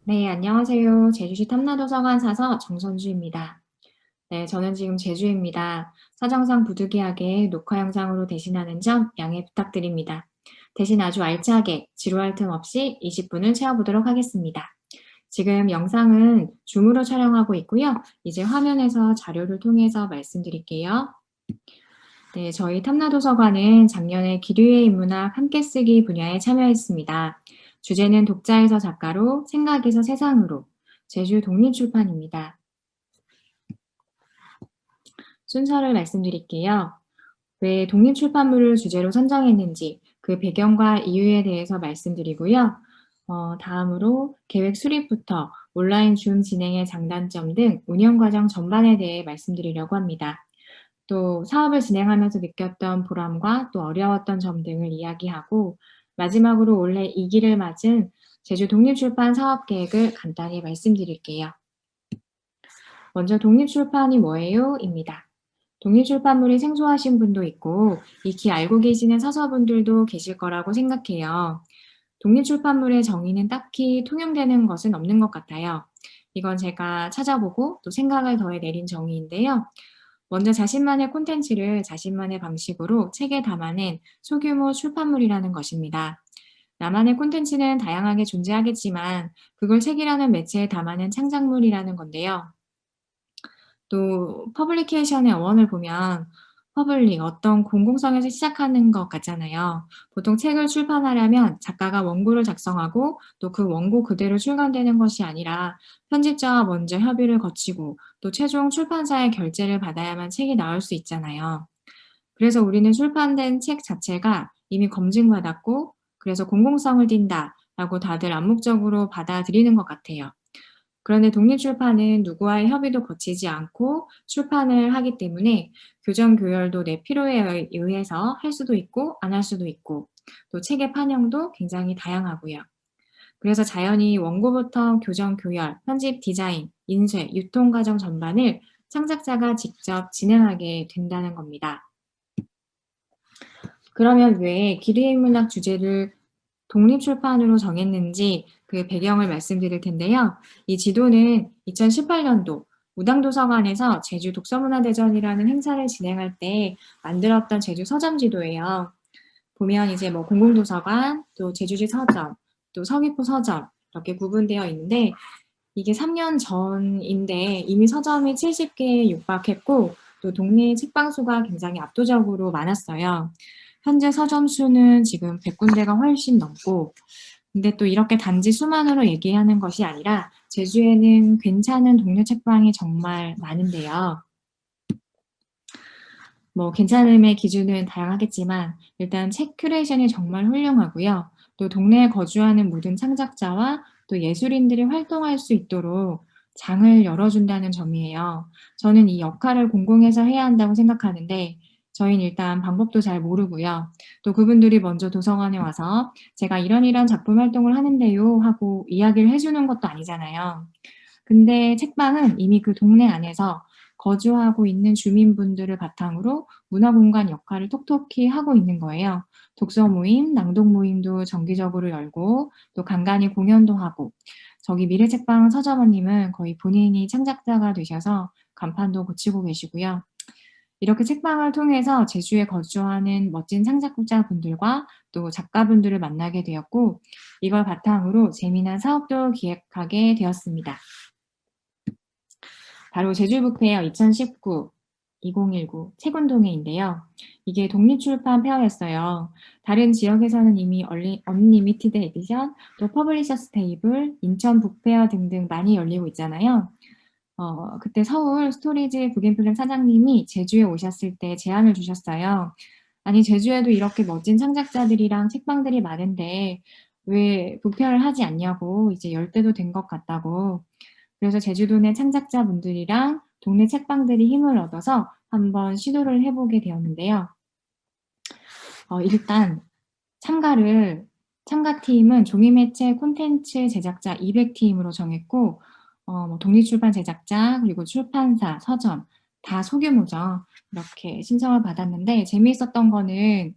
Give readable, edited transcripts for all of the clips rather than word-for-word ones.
네, 안녕하세요. 제주시 탐라도서관 사서 정선주입니다. 네, 저는 지금 제주입니다. 사정상 부득이하게 녹화 영상으로 대신하는 점 양해 부탁드립니다. 대신 아주 알차게 지루할 틈 없이 20분을 채워보도록 하겠습니다. 지금 영상은 줌으로 촬영하고 있고요. 이제 화면에서 자료를 통해서 말씀드릴게요. 네, 저희 탐라도서관은 작년에 기류의 인문학 함께 쓰기 분야에 참여했습니다. 주제는 독자에서 작가로, 생각에서 세상으로, 제주 독립출판입니다. 순서를 말씀드릴게요. 왜 독립출판물을 주제로 선정했는지, 그 배경과 이유에 대해서 말씀드리고요. 다음으로 계획 수립부터 온라인 줌 진행의 장단점 등 운영 과정 전반에 대해 말씀드리려고 합니다. 또 사업을 진행하면서 느꼈던 보람과 또 어려웠던 점 등을 이야기하고 마지막으로 올해 2기를 맞은 제주 독립출판 사업 계획을 간단히 말씀드릴게요. 먼저 독립출판이 뭐예요? 입니다. 독립출판물이 생소하신 분도 있고 익히 알고 계시는 서서분들도 계실 거라고 생각해요. 독립출판물의 정의는 딱히 통용되는 것은 없는 것 같아요. 이건 제가 찾아보고 또 생각을 더해 내린 정의인데요. 먼저 자신만의 콘텐츠를 자신만의 방식으로 책에 담아낸 소규모 출판물이라는 것입니다. 나만의 콘텐츠는 다양하게 존재하겠지만 그걸 책이라는 매체에 담아낸 창작물이라는 건데요. 또 퍼블리케이션의 어원을 보면 퍼블릭, 어떤 공공성에서 시작하는 것 같잖아요. 보통 책을 출판하려면 작가가 원고를 작성하고 또 그 원고 그대로 출간되는 것이 아니라 편집자와 먼저 협의를 거치고 또 최종 출판사의 결재를 받아야만 책이 나올 수 있잖아요. 그래서 우리는 출판된 책 자체가 이미 검증받았고 그래서 공공성을 띈다라고 다들 암묵적으로 받아들이는 것 같아요. 그런데 독립출판은 누구와의 협의도 거치지 않고 출판을 하기 때문에 교정 교열도 내 필요에 의해서 할 수도 있고 안 할 수도 있고 또 책의 판형도 굉장히 다양하고요. 그래서 자연히 원고부터 교정 교열, 편집 디자인, 인쇄, 유통 과정 전반을 창작자가 직접 진행하게 된다는 겁니다. 그러면 왜 기리인문학 주제를 독립출판으로 정했는지 그 배경을 말씀드릴 텐데요. 이 지도는 2018년도 무당도서관에서 제주 독서문화대전이라는 행사를 진행할 때 만들었던 제주 서점 지도예요. 보면 이제 뭐 공공도서관, 또 제주시 서점, 또 서귀포 서점 이렇게 구분되어 있는데 이게 3년 전인데 이미 서점이 70개에 육박했고 또 동네 책방 수가 굉장히 압도적으로 많았어요. 현재 서점 수는 지금 100군데가 훨씬 넘고 근데 또 이렇게 단지 수만으로 얘기하는 것이 아니라 제주에는 괜찮은 동네 책방이 정말 많은데요. 뭐 괜찮음의 기준은 다양하겠지만 일단 책 큐레이션이 정말 훌륭하고요. 또 동네에 거주하는 모든 창작자와 또 예술인들이 활동할 수 있도록 장을 열어준다는 점이에요. 저는 이 역할을 공공에서 해야 한다고 생각하는데 저희는 일단 방법도 잘 모르고요. 또 그분들이 먼저 도서관에 와서 제가 이런 작품 활동을 하는데요 하고 이야기를 해주는 것도 아니잖아요. 근데 책방은 이미 그 동네 안에서 거주하고 있는 주민분들을 바탕으로 문화공간 역할을 톡톡히 하고 있는 거예요. 독서 모임, 낭독 모임도 정기적으로 열고 또 간간히 공연도 하고 저기 미래책방 서점원님은 거의 본인이 창작자가 되셔서 간판도 고치고 계시고요. 이렇게 책방을 통해서 제주에 거주하는 멋진 창작자분들과 또 작가분들을 만나게 되었고 이걸 바탕으로 재미난 사업도 기획하게 되었습니다. 바로 제주북페어 2019, 2019 책운동회인데요. 이게 독립출판 페어였어요. 다른 지역에서는 이미 언리미티드 에디션, 또 퍼블리셔스 테이블, 인천 북페어 등등 많이 열리고 있잖아요. 그때 서울 스토리지 북인플랜 사장님이 제주에 오셨을 때 제안을 주셨어요. 아니, 제주에도 이렇게 멋진 창작자들이랑 책방들이 많은데 왜 북페어를 하지 않냐고 이제 열 때도 된 것 같다고. 그래서 제주도 내 창작자분들이랑 동네 책방들이 힘을 얻어서 한번 시도를 해보게 되었는데요. 일단 참가팀은 종이매체 콘텐츠 제작자 200팀으로 정했고 뭐 독립출판 제작자 그리고 출판사, 서점 다 소규모죠. 이렇게 신청을 받았는데 재미있었던 거는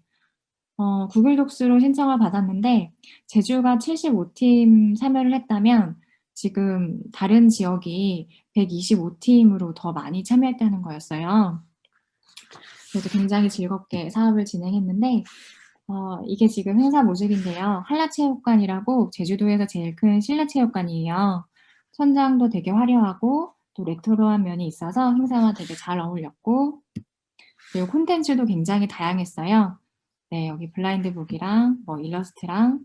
구글 독스로 신청을 받았는데 제주가 75팀 참여를 했다면 지금 다른 지역이 125팀으로 더 많이 참여했다는 거였어요. 그래서 굉장히 즐겁게 사업을 진행했는데 이게 지금 행사 모습인데요. 한라체육관이라고 제주도에서 제일 큰 실내 체육관이에요. 천장도 되게 화려하고 또 레트로한 면이 있어서 행사와 되게 잘 어울렸고, 그리고 콘텐츠도 굉장히 다양했어요. 네, 여기 블라인드북이랑 뭐 일러스트랑,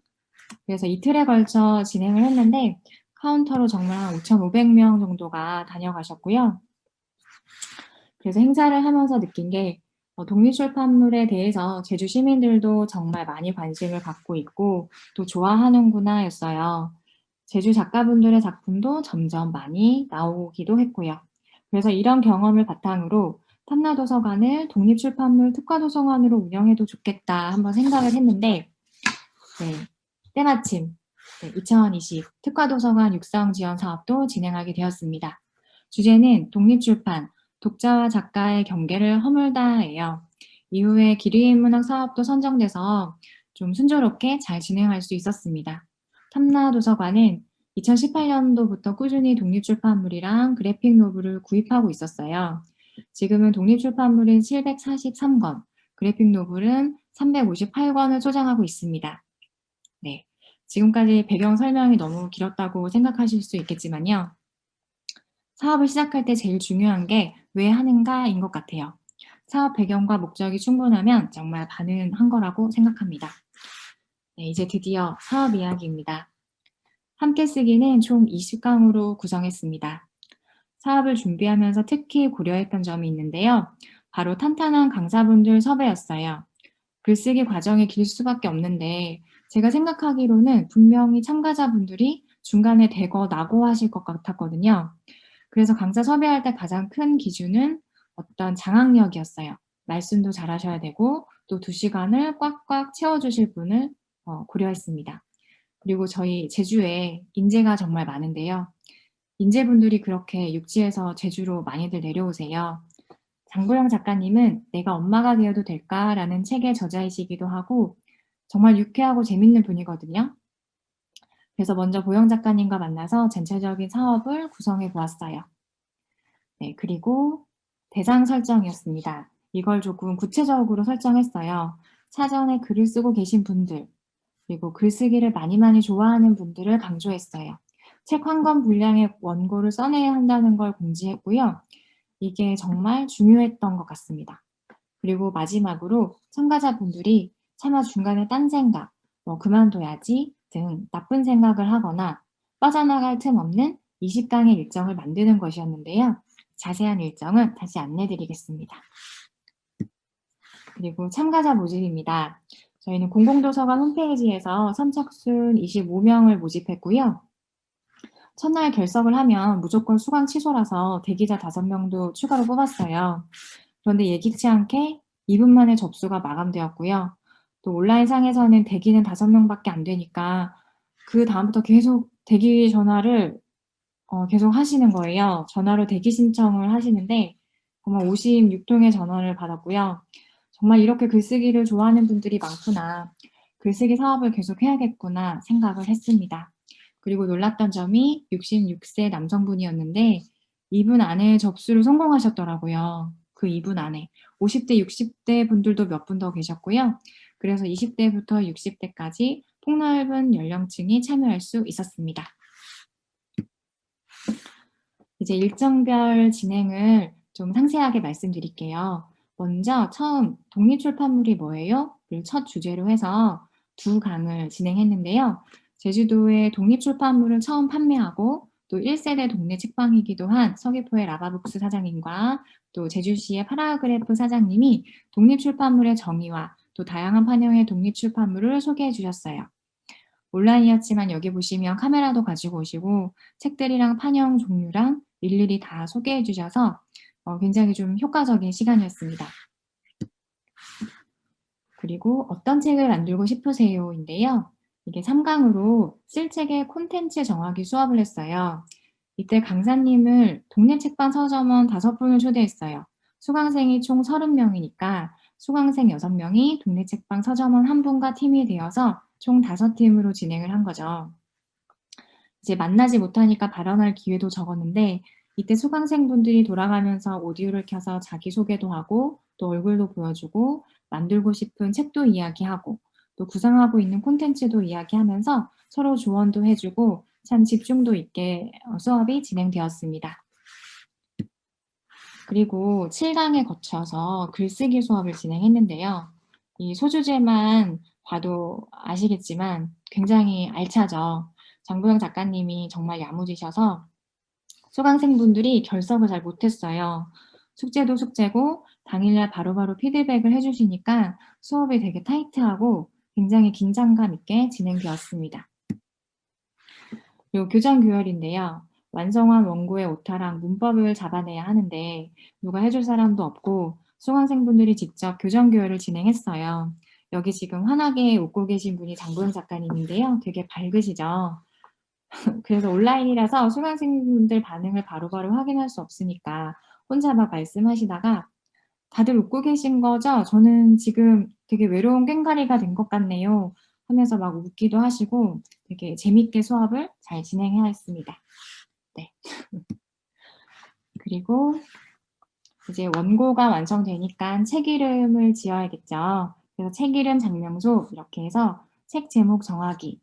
그래서 이틀에 걸쳐 진행을 했는데 카운터로 정말 한 5,500명 정도가 다녀가셨고요. 그래서 행사를 하면서 느낀 게 독립출판물에 대해서 제주 시민들도 정말 많이 관심을 갖고 있고 또 좋아하는구나 였어요. 제주 작가분들의 작품도 점점 많이 나오기도 했고요. 그래서 이런 경험을 바탕으로 탐라도서관을 독립출판물 특화도서관으로 운영해도 좋겠다 한번 생각을 했는데, 네, 때마침 2020 특화도서관 육성 지원 사업도 진행하게 되었습니다. 주제는 독립출판, 독자와 작가의 경계를 허물다예요. 이후에 기리인문학 사업도 선정돼서 좀 순조롭게 잘 진행할 수 있었습니다. 탐라도서관은 2018년도부터 꾸준히 독립출판물이랑 그래픽 노블을 구입하고 있었어요. 지금은 독립출판물은 743권, 그래픽 노블은 358권을 소장하고 있습니다. 네, 지금까지 배경 설명이 너무 길었다고 생각하실 수 있겠지만요. 사업을 시작할 때 제일 중요한 게 왜 하는가인 것 같아요. 사업 배경과 목적이 충분하면 정말 가능한 거라고 생각합니다. 네, 이제 드디어 사업 이야기입니다. 함께 쓰기는 총 20강으로 구성했습니다. 사업을 준비하면서 특히 고려했던 점이 있는데요. 바로 탄탄한 강사분들 섭외였어요. 글쓰기 과정이 길 수밖에 없는데 제가 생각하기로는 분명히 참가자분들이 중간에 대거 낙오하실 것 같았거든요. 그래서 강사 섭외할 때 가장 큰 기준은 어떤 장악력이었어요. 말씀도 잘하셔야 되고 또 2시간을 꽉꽉 채워주실 분을 고려했습니다. 그리고 저희 제주에 인재가 정말 많은데요. 인재분들이 그렇게 육지에서 제주로 많이들 내려오세요. 장보영 작가님은 내가 엄마가 되어도 될까라는 책의 저자이시기도 하고 정말 유쾌하고 재밌는 분이거든요. 그래서 먼저 보영 작가님과 만나서 전체적인 사업을 구성해 보았어요. 네, 그리고 대상 설정이었습니다. 이걸 조금 구체적으로 설정했어요. 사전에 글을 쓰고 계신 분들, 그리고 글쓰기를 많이 좋아하는 분들을 강조했어요. 책 한 권 분량의 원고를 써내야 한다는 걸 공지했고요. 이게 정말 중요했던 것 같습니다. 그리고 마지막으로 참가자분들이 차마 중간에 딴 생각, 그만둬야지 등 나쁜 생각을 하거나 빠져나갈 틈 없는 20강의 일정을 만드는 것이었는데요. 자세한 일정은 다시 안내드리겠습니다. 그리고 참가자 모집입니다. 저희는 공공도서관 홈페이지에서 선착순 25명을 모집했고요. 첫날 결석을 하면 무조건 수강 취소라서 대기자 5명도 추가로 뽑았어요. 그런데 예기치 않게 2분 만에 접수가 마감되었고요. 또 온라인상에서는 대기는 5명밖에 안 되니까 그 다음부터 계속 대기 전화를 계속 하시는 거예요. 전화로 대기 신청을 하시는데 정말 56통의 전화를 받았고요. 정말 이렇게 글쓰기를 좋아하는 분들이 많구나. 글쓰기 사업을 계속 해야겠구나 생각을 했습니다. 그리고 놀랐던 점이 66세 남성분이었는데 2분 안에 접수를 성공하셨더라고요. 그 2분 안에. 50대, 60대 분들도 몇 분 더 계셨고요. 그래서 20대부터 60대까지 폭넓은 연령층이 참여할 수 있었습니다. 이제 일정별 진행을 좀 상세하게 말씀드릴게요. 먼저 처음 독립출판물이 뭐예요? 를 첫 주제로 해서 2강을 진행했는데요. 제주도에 독립출판물을 처음 판매하고 또 1세대 동네 책방이기도 한 서귀포의 라바북스 사장님과 또 제주시의 파라그래프 사장님이 독립출판물의 정의와 또 다양한 판형의 독립출판물을 소개해 주셨어요. 온라인이었지만 여기 보시면 카메라도 가지고 오시고 책들이랑 판형 종류랑 일일이 다 소개해 주셔서 굉장히 좀 효과적인 시간이었습니다. 그리고 어떤 책을 만들고 싶으세요? 인데요. 이게 3강으로 쓸 책의 콘텐츠 정하기 수업을 했어요. 이때 강사님을 동네 책방 서점원 5분을 초대했어요. 수강생이 총 30명이니까 수강생 6명이 동네 책방 서점원 1분과 팀이 되어서 총 5팀으로 진행을 한 거죠. 이제 만나지 못하니까 발언할 기회도 적었는데 이때 수강생분들이 돌아가면서 오디오를 켜서 자기소개도 하고 또 얼굴도 보여주고 만들고 싶은 책도 이야기하고 또 구상하고 있는 콘텐츠도 이야기하면서 서로 조언도 해주고 참 집중도 있게 수업이 진행되었습니다. 그리고 7강에 거쳐서 글쓰기 수업을 진행했는데요. 이 소주제만 봐도 아시겠지만 굉장히 알차죠. 장보영 작가님이 정말 야무지셔서 수강생분들이 결석을 잘 못했어요. 숙제도 숙제고 당일날 바로바로 피드백을 해주시니까 수업이 되게 타이트하고 굉장히 긴장감 있게 진행되었습니다. 그리고 교정교열인데요. 완성한 원고의 오타랑 문법을 잡아내야 하는데 누가 해줄 사람도 없고 수강생분들이 직접 교정교열을 진행했어요. 여기 지금 환하게 웃고 계신 분이 장보영 작가님인데요. 되게 밝으시죠? 그래서 온라인이라서 수강생분들 반응을 바로바로 확인할 수 없으니까 혼자 막 말씀하시다가 다들 웃고 계신 거죠? 저는 지금 되게 외로운 꽹과리가 된 것 같네요. 하면서 막 웃기도 하시고 되게 재밌게 수업을 잘 진행하였습니다. 네. 그리고 이제 원고가 완성되니까 책 이름을 지어야겠죠. 그래서 책 이름, 장명소 이렇게 해서 책 제목 정하기.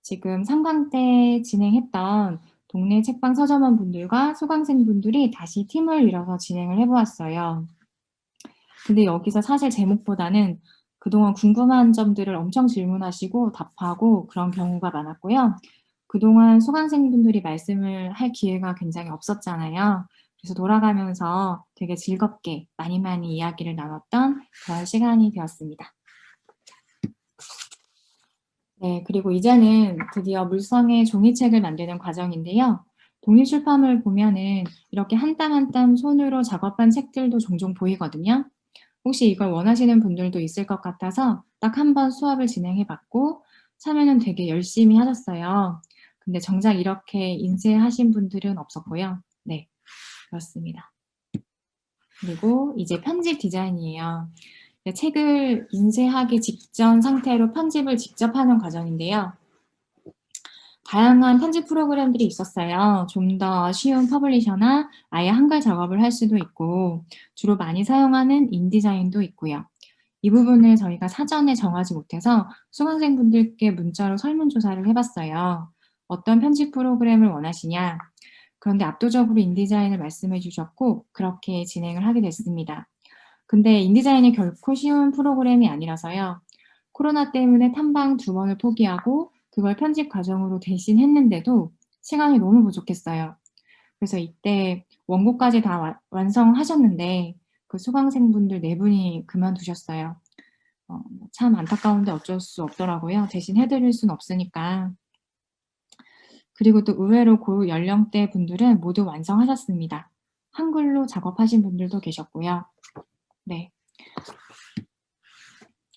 지금 3강 때 진행했던 동네 책방 서점원 분들과 수강생분들이 다시 팀을 이뤄서 진행을 해보았어요. 근데 여기서 사실 제목보다는 그동안 궁금한 점들을 엄청 질문하시고 답하고 그런 경우가 많았고요. 그동안 수강생분들이 말씀을 할 기회가 굉장히 없었잖아요. 그래서 돌아가면서 되게 즐겁게 많이 이야기를 나눴던 그런 시간이 되었습니다. 네, 그리고 이제는 드디어 물성의 종이책을 만드는 과정인데요. 독립출판물 보면은 이렇게 한 땀 한 땀 손으로 작업한 책들도 종종 보이거든요. 혹시 이걸 원하시는 분들도 있을 것 같아서 딱 한 번 수업을 진행해 봤고 참여는 되게 열심히 하셨어요. 근데 정작 이렇게 인쇄하신 분들은 없었고요. 네, 그렇습니다. 그리고 이제 편집 디자인이에요. 책을 인쇄하기 직전 상태로 편집을 직접 하는 과정인데요. 다양한 편집 프로그램들이 있었어요. 좀 더 쉬운 퍼블리셔나 아예 한글 작업을 할 수도 있고 주로 많이 사용하는 인디자인도 있고요. 이 부분을 저희가 사전에 정하지 못해서 수강생분들께 문자로 설문조사를 해봤어요. 어떤 편집 프로그램을 원하시냐? 그런데 압도적으로 인디자인을 말씀해 주셨고 그렇게 진행을 하게 됐습니다. 근데 인디자인이 결코 쉬운 프로그램이 아니라서요. 코로나 때문에 탐방 2번을 포기하고 그걸 편집 과정으로 대신 했는데도 시간이 너무 부족했어요. 그래서 이때 원고까지 다 완성하셨는데 그 수강생분들 4분이 그만두셨어요. 참 안타까운데 어쩔 수 없더라고요. 대신 해드릴 순 없으니까. 그리고 또 의외로 고연령대 분들은 모두 완성하셨습니다. 한글로 작업하신 분들도 계셨고요. 네.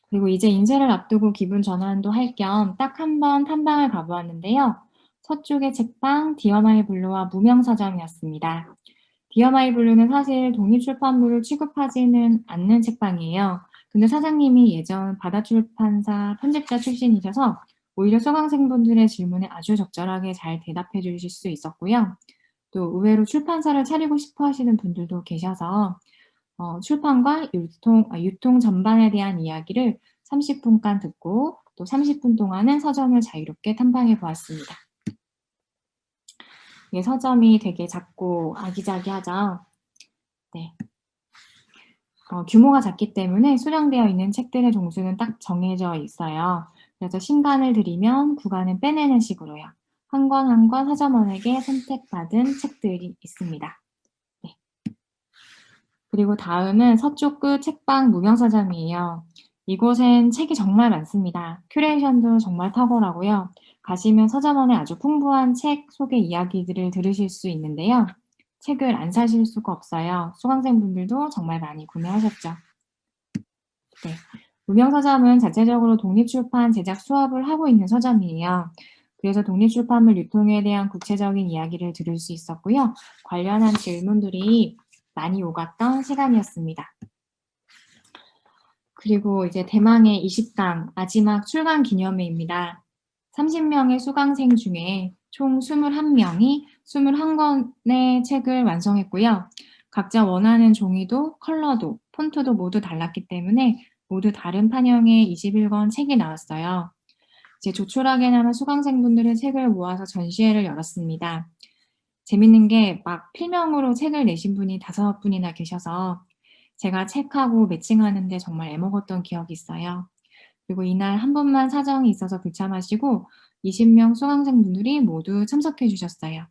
그리고 이제 인쇄를 앞두고 기분 전환도 할 겸 딱 한 번 탐방을 가보았는데요. 서쪽의 책방 디어마이 블루와 무명서점이었습니다. 디어마이 블루는 사실 독립출판물을 취급하지는 않는 책방이에요. 근데 사장님이 예전 바다출판사 편집자 출신이셔서 오히려 수강생분들의 질문에 아주 적절하게 잘 대답해 주실 수 있었고요. 또 의외로 출판사를 차리고 싶어 하시는 분들도 계셔서 출판과 유통 전반에 대한 이야기를 30분간 듣고 또 30분 동안은 서점을 자유롭게 탐방해 보았습니다. 이 서점이 되게 작고 아기자기하죠. 네. 규모가 작기 때문에 수령되어 있는 책들의 종수는 딱 정해져 있어요. 그래서 신간을 들이면 구간을 빼내는 식으로요. 한 권 한 권 서점원에게 선택받은 책들이 있습니다. 네. 그리고 다음은 서쪽 끝 책방 무명서점이에요. 이곳엔 책이 정말 많습니다. 큐레이션도 정말 탁월하고요. 가시면 서점원의 아주 풍부한 책 소개 이야기들을 들으실 수 있는데요. 책을 안 사실 수가 없어요. 수강생분들도 정말 많이 구매하셨죠. 네. 무명서점은 자체적으로 독립출판 제작 수업을 하고 있는 서점이에요. 그래서 독립출판물 유통에 대한 구체적인 이야기를 들을 수 있었고요. 관련한 질문들이 많이 오갔던 시간이었습니다. 그리고 이제 대망의 20강 마지막 출강 기념회입니다. 30명의 수강생 중에 총 21명이 21권의 책을 완성했고요. 각자 원하는 종이도 컬러도 폰트도 모두 달랐기 때문에 모두 다른 판형의 21권 책이 나왔어요. 이제 조촐하게나마 수강생분들은 책을 모아서 전시회를 열었습니다. 재밌는 게 막 필명으로 책을 내신 분이 5분이나 계셔서 제가 책하고 매칭하는 데 정말 애먹었던 기억이 있어요. 그리고 이날 한 분만 사정이 있어서 불참하시고 20명 수강생분들이 모두 참석해 주셨어요.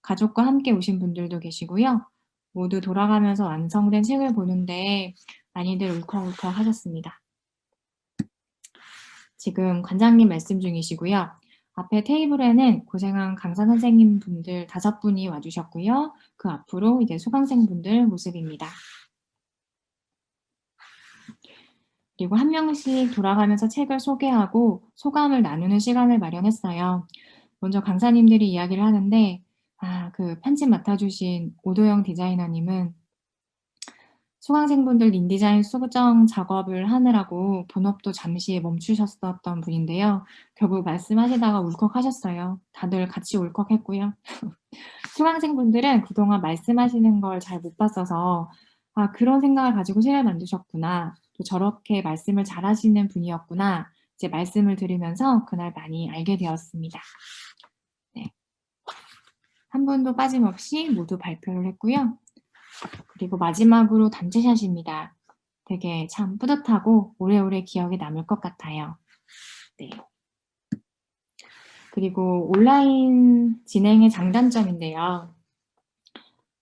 가족과 함께 오신 분들도 계시고요. 모두 돌아가면서 완성된 책을 보는데 많이들 울컥울컥 하셨습니다. 지금 관장님 말씀 중이시고요. 앞에 테이블에는 고생한 강사 선생님 분들 5분이 와주셨고요. 그 앞으로 이제 수강생분들 모습입니다. 그리고 한 명씩 돌아가면서 책을 소개하고 소감을 나누는 시간을 마련했어요. 먼저 강사님들이 이야기를 하는데, 그 편집 맡아주신 오도영 디자이너님은 수강생분들 인디자인 수정 작업을 하느라고 본업도 잠시 멈추셨었던 분인데요. 결국 말씀하시다가 울컥하셨어요. 다들 같이 울컥했고요. 수강생분들은 그동안 말씀하시는 걸 잘 못 봤어서 그런 생각을 가지고 책을 만드셨구나. 또 저렇게 말씀을 잘하시는 분이었구나. 이제 말씀을 들으면서 그날 많이 알게 되었습니다. 네. 한 분도 빠짐없이 모두 발표를 했고요. 그리고 마지막으로 단체샷입니다. 되게 참 뿌듯하고 오래오래 기억에 남을 것 같아요. 네. 그리고 온라인 진행의 장단점인데요.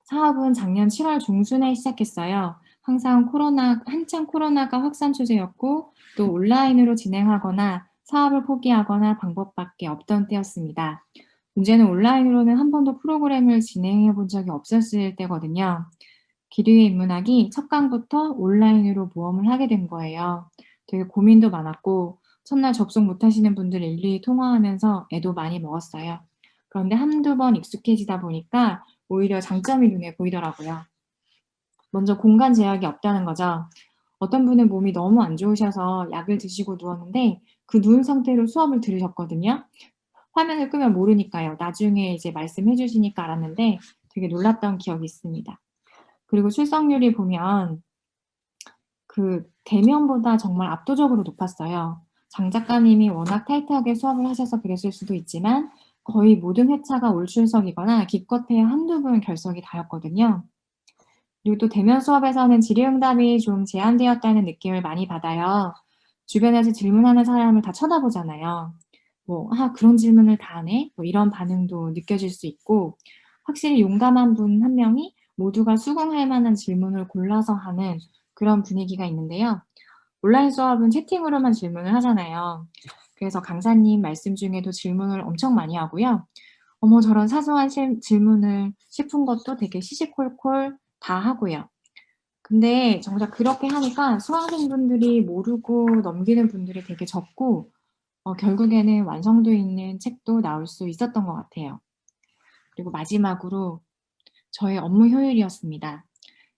사업은 작년 7월 중순에 시작했어요. 한창 코로나가 확산 추세였고 또 온라인으로 진행하거나 사업을 포기하거나 방법밖에 없던 때였습니다. 문제는 온라인으로는 한 번도 프로그램을 진행해 본 적이 없었을 때거든요. 기류의 인문학이 첫 강부터 온라인으로 모험을 하게 된 거예요. 되게 고민도 많았고 첫날 접속 못하시는 분들 일일이 통화하면서 애도 많이 먹었어요. 그런데 한두 번 익숙해지다 보니까 오히려 장점이 눈에 보이더라고요. 먼저 공간 제약이 없다는 거죠. 어떤 분은 몸이 너무 안 좋으셔서 약을 드시고 누웠는데 그 누운 상태로 수업을 들으셨거든요. 화면을 끄면 모르니까요. 나중에 이제 말씀해 주시니까 알았는데 되게 놀랐던 기억이 있습니다. 그리고 출석률이 보면 그 대면보다 정말 압도적으로 높았어요. 장 작가님이 워낙 타이트하게 수업을 하셔서 그랬을 수도 있지만 거의 모든 회차가 올 출석이거나 기껏해야 한두 분 결석이 다였거든요. 그리고 또 대면 수업에서는 질의응답이 좀 제한되었다는 느낌을 많이 받아요. 주변에서 질문하는 사람을 다 쳐다보잖아요. 그런 질문을 다 하네? 이런 반응도 느껴질 수 있고, 확실히 용감한 분 한 명이 모두가 수긍할 만한 질문을 골라서 하는 그런 분위기가 있는데요. 온라인 수업은 채팅으로만 질문을 하잖아요. 그래서 강사님 말씀 중에도 질문을 엄청 많이 하고요. 저런 사소한 질문을 싶은 것도 되게 시시콜콜 다 하고요. 근데 정작 그렇게 하니까 수강생분들이 모르고 넘기는 분들이 되게 적고 결국에는 완성도 있는 책도 나올 수 있었던 것 같아요. 그리고 마지막으로 저의 업무 효율이었습니다.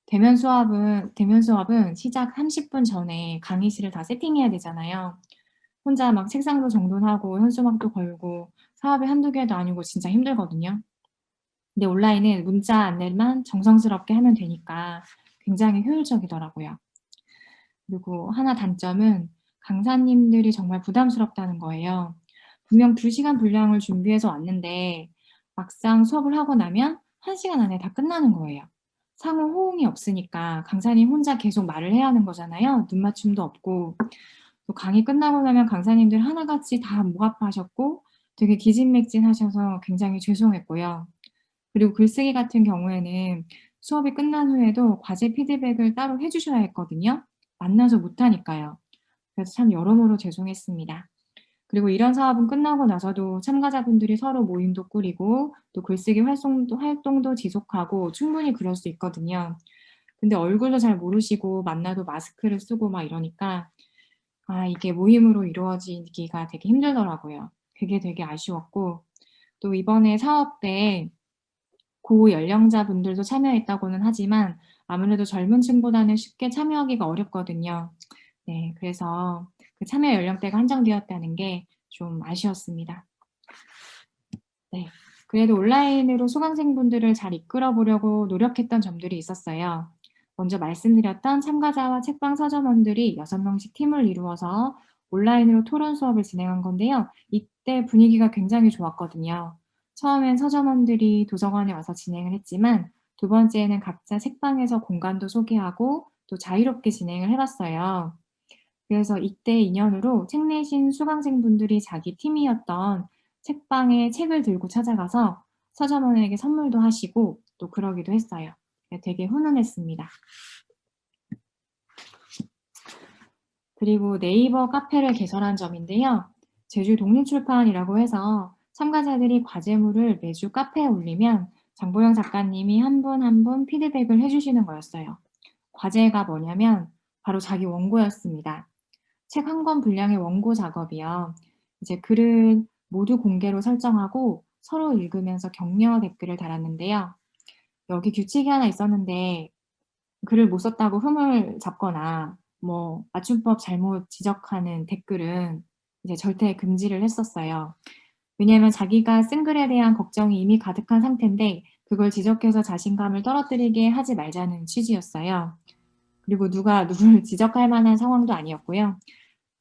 대면 수업은 시작 30분 전에 강의실을 다 세팅해야 되잖아요. 혼자 막 책상도 정돈하고 현수막도 걸고 사업이 한두 개도 아니고 진짜 힘들거든요. 근데 온라인은 문자 안내만 정성스럽게 하면 되니까 굉장히 효율적이더라고요. 그리고 하나 단점은 강사님들이 정말 부담스럽다는 거예요. 분명 2시간 분량을 준비해서 왔는데 막상 수업을 하고 나면 1시간 안에 다 끝나는 거예요. 상호 호응이 없으니까 강사님 혼자 계속 말을 해야 하는 거잖아요. 눈 맞춤도 없고. 또 강의 끝나고 나면 강사님들 하나같이 다 목 아파하셨고 되게 기진맥진하셔서 굉장히 죄송했고요. 그리고 글쓰기 같은 경우에는 수업이 끝난 후에도 과제 피드백을 따로 해 주셔야 했거든요. 만나서 못 하니까요. 그래서 참 여러모로 죄송했습니다. 그리고 이런 사업은 끝나고 나서도 참가자분들이 서로 모임도 꾸리고 또 글쓰기 활동도 지속하고 충분히 그럴 수 있거든요. 근데 얼굴도 잘 모르시고 만나도 마스크를 쓰고 막 이러니까 이게 모임으로 이루어지기가 되게 힘들더라고요. 그게 되게 아쉬웠고 또 이번에 사업 때 고연령자분들도 참여했다고는 하지만 아무래도 젊은 층보다는 쉽게 참여하기가 어렵거든요. 네, 그래서 그 참여 연령대가 한정되었다는 게 좀 아쉬웠습니다. 네. 그래도 온라인으로 수강생분들을 잘 이끌어 보려고 노력했던 점들이 있었어요. 먼저 말씀드렸던 참가자와 책방 서점원들이 6명씩 팀을 이루어서 온라인으로 토론 수업을 진행한 건데요. 이때 분위기가 굉장히 좋았거든요. 처음엔 서점원들이 도서관에 와서 진행을 했지만 두 번째에는 각자 책방에서 공간도 소개하고 또 자유롭게 진행을 해 봤어요. 그래서 이때 인연으로 책 내신 수강생분들이 자기 팀이었던 책방에 책을 들고 찾아가서 서점원에게 선물도 하시고 또 그러기도 했어요. 네, 되게 훈훈했습니다. 그리고 네이버 카페를 개설한 점인데요. 제주 독립출판이라고 해서 참가자들이 과제물을 매주 카페에 올리면 장보영 작가님이 한 분 한 분 피드백을 해주시는 거였어요. 과제가 뭐냐면 바로 자기 원고였습니다. 책 한 권 분량의 원고 작업이요. 이제 글은 모두 공개로 설정하고 서로 읽으면서 격려 댓글을 달았는데요. 여기 규칙이 하나 있었는데 글을 못 썼다고 흠을 잡거나 뭐 맞춤법 잘못 지적하는 댓글은 이제 절대 금지를 했었어요. 왜냐하면 자기가 쓴 글에 대한 걱정이 이미 가득한 상태인데 그걸 지적해서 자신감을 떨어뜨리게 하지 말자는 취지였어요. 그리고 누가 누구를 지적할 만한 상황도 아니었고요.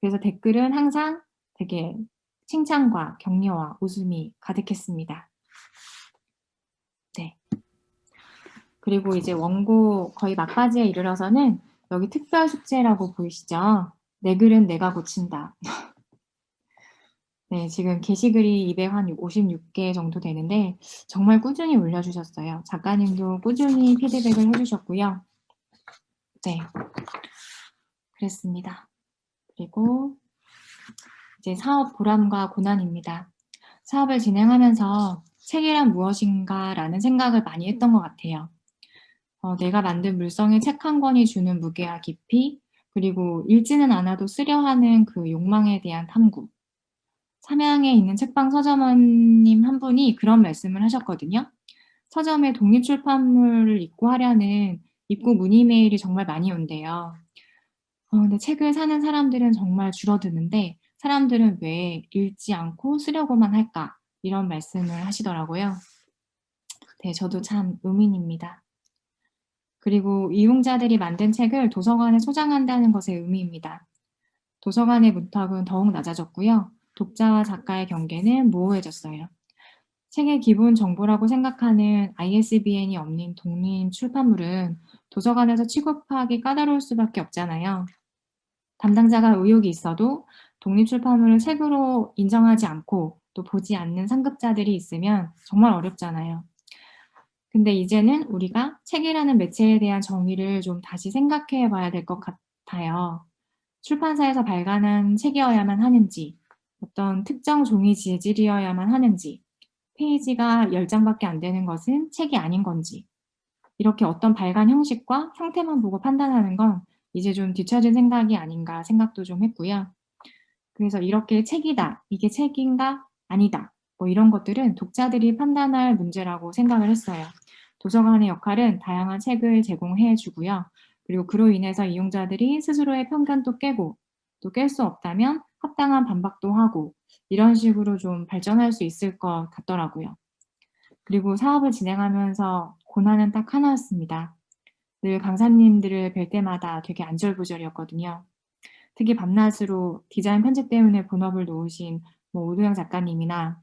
그래서 댓글은 항상 되게 칭찬과 격려와 웃음이 가득했습니다. 네. 그리고 이제 원고 거의 막바지에 이르러서는 여기 특별 숙제라고 보이시죠? 내 글은 내가 고친다. 네, 지금 게시글이 256개 정도 되는데 정말 꾸준히 올려주셨어요. 작가님도 꾸준히 피드백을 해주셨고요. 네, 그랬습니다. 그리고 이제 사업 보람과 고난입니다. 사업을 진행하면서 책이란 무엇인가라는 생각을 많이 했던 것 같아요. 내가 만든 물성의 책 한 권이 주는 무게와 깊이, 그리고 읽지는 않아도 쓰려 하는 그 욕망에 대한 탐구. 삼양에 있는 책방 서점원님 한 분이 그런 말씀을 하셨거든요. 서점에 독립출판물을 입고하려는 입고 문의 메일이 정말 많이 온대요. 근데 책을 사는 사람들은 정말 줄어드는데 사람들은 왜 읽지 않고 쓰려고만 할까? 이런 말씀을 하시더라고요. 네, 저도 참 의문입니다. 그리고 이용자들이 만든 책을 도서관에 소장한다는 것의 의미입니다. 도서관의 문턱은 더욱 낮아졌고요. 독자와 작가의 경계는 모호해졌어요. 책의 기본 정보라고 생각하는 ISBN이 없는 독립 출판물은 도서관에서 취급하기 까다로울 수밖에 없잖아요. 담당자가 의욕이 있어도 독립 출판물을 책으로 인정하지 않고 또 보지 않는 상급자들이 있으면 정말 어렵잖아요. 근데 이제는 우리가 책이라는 매체에 대한 정의를 좀 다시 생각해 봐야 될 것 같아요. 출판사에서 발간한 책이어야만 하는지, 어떤 특정 종이 재질이어야만 하는지, 페이지가 10장밖에 안 되는 것은 책이 아닌 건지, 이렇게 어떤 발간 형식과 형태만 보고 판단하는 건 이제 좀 뒤처진 생각이 아닌가 생각도 좀 했고요. 그래서 이렇게 책이다, 이게 책인가 아니다, 뭐 이런 것들은 독자들이 판단할 문제라고 생각을 했어요. 도서관의 역할은 다양한 책을 제공해 주고요. 그리고 그로 인해서 이용자들이 스스로의 편견도 깨고 또 깰 수 없다면 합당한 반박도 하고 이런 식으로 좀 발전할 수 있을 것 같더라고요. 그리고 사업을 진행하면서 고난은 딱 하나였습니다. 늘 강사님들을 뵐 때마다 되게 안절부절이었거든요. 특히 밤낮으로 디자인 편집 때문에 본업을 놓으신 뭐 오도영 작가님이나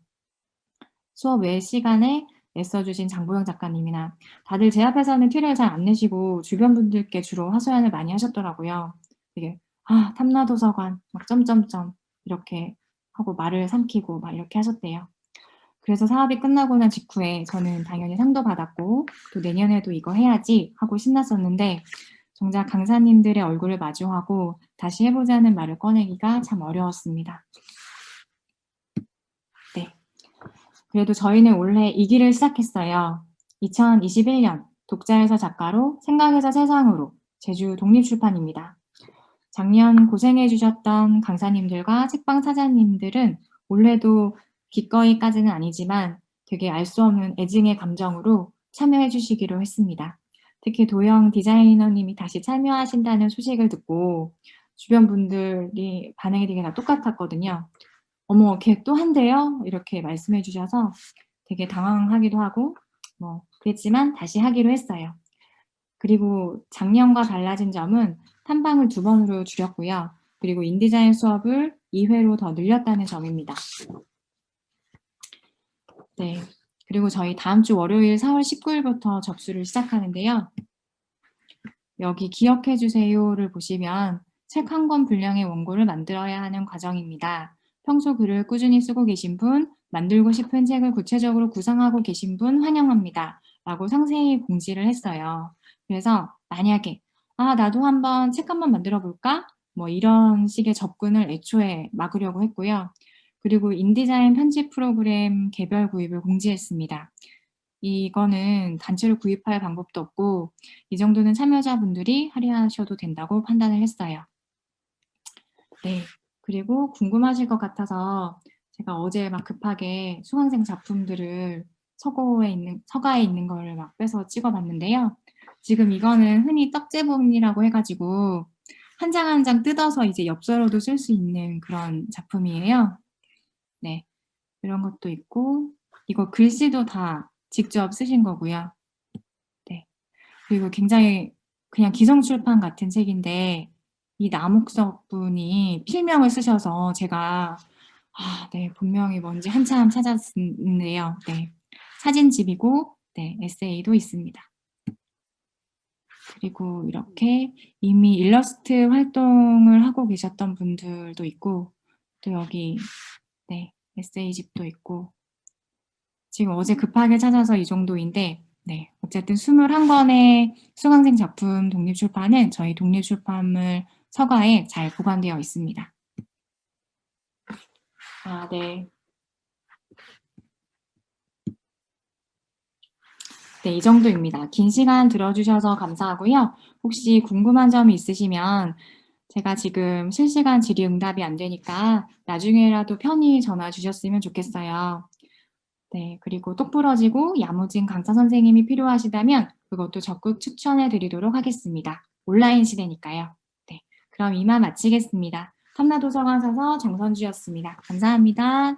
수업 외 시간에 애써주신 장보영 작가님이나 다들 제 앞에서는 티를 잘 안 내시고 주변 분들께 주로 하소연을 많이 하셨더라고요. 되게 탐라도서관 막 점점점 이렇게 하고 말을 삼키고 막 이렇게 하셨대요. 그래서 사업이 끝나고 난 직후에 저는 당연히 상도 받았고 또 내년에도 이거 해야지 하고 신났었는데 정작 강사님들의 얼굴을 마주하고 다시 해보자는 말을 꺼내기가 참 어려웠습니다. 네. 그래도 저희는 올해 이 길을 시작했어요. 2021년 독자에서 작가로 생각에서 세상으로 제주 독립출판입니다. 작년 고생해주셨던 강사님들과 책방 사장님들은 올해도 기꺼이까지는 아니지만 되게 알 수 없는 애증의 감정으로 참여해 주시기로 했습니다. 특히 도영 디자이너님이 다시 참여하신다는 소식을 듣고 주변 분들이 반응이 되게 다 똑같았거든요. 어머, 걔 또 한대요? 이렇게 말씀해 주셔서 되게 당황하기도 하고 뭐 그랬지만 다시 하기로 했어요. 그리고 작년과 달라진 점은 탐방을 2번으로 줄였고요. 그리고 인디자인 수업을 2회로 더 늘렸다는 점입니다. 네. 그리고 저희 다음 주 월요일 4월 19일부터 접수를 시작하는데요. 여기 기억해 주세요를 보시면 책 한 권 분량의 원고를 만들어야 하는 과정입니다. 평소 글을 꾸준히 쓰고 계신 분, 만들고 싶은 책을 구체적으로 구상하고 계신 분 환영합니다. 라고 상세히 공지를 했어요. 그래서 만약에 나도 한번 책 한번 만들어 볼까? 뭐 이런 식의 접근을 애초에 막으려고 했고요. 그리고 인디자인 편집 프로그램 개별 구입을 공지했습니다. 이거는 단체로 구입할 방법도 없고 이 정도는 참여자분들이 할애하셔도 된다고 판단을 했어요. 네. 그리고 궁금하실 것 같아서 제가 어제 막 급하게 수강생 작품들을 서가에 있는 거를 막 빼서 찍어 봤는데요. 지금 이거는 흔히 떡제본이라고 해가지고 한 장 한 장 뜯어서 이제 엽서로도 쓸 수 있는 그런 작품이에요. 네. 이런 것도 있고 이거 글씨도 다 직접 쓰신 거고요. 네. 그리고 굉장히 그냥 기성출판 같은 책인데 이 남옥석 분이 필명을 쓰셔서 제가 네, 본명이 뭔지 한참 찾았는데요. 네. 사진집이고 네, 에세이도 있습니다. 그리고 이렇게 이미 일러스트 활동을 하고 계셨던 분들도 있고 또 여기 네, 에세이집도 있고 지금 어제 급하게 찾아서 이 정도인데 네, 어쨌든 21권의 수강생 작품 독립출판은 저희 독립출판물 서가에 잘 보관되어 있습니다. 네. 네, 이 정도입니다. 긴 시간 들어주셔서 감사하고요. 혹시 궁금한 점이 있으시면 제가 지금 실시간 질의응답이 안 되니까 나중에라도 편히 전화 주셨으면 좋겠어요. 네, 그리고 똑부러지고 야무진 강사 선생님이 필요하시다면 그것도 적극 추천해 드리도록 하겠습니다. 온라인 시대니까요. 네, 그럼 이만 마치겠습니다. 탐라도서관 사서 정선주였습니다. 감사합니다.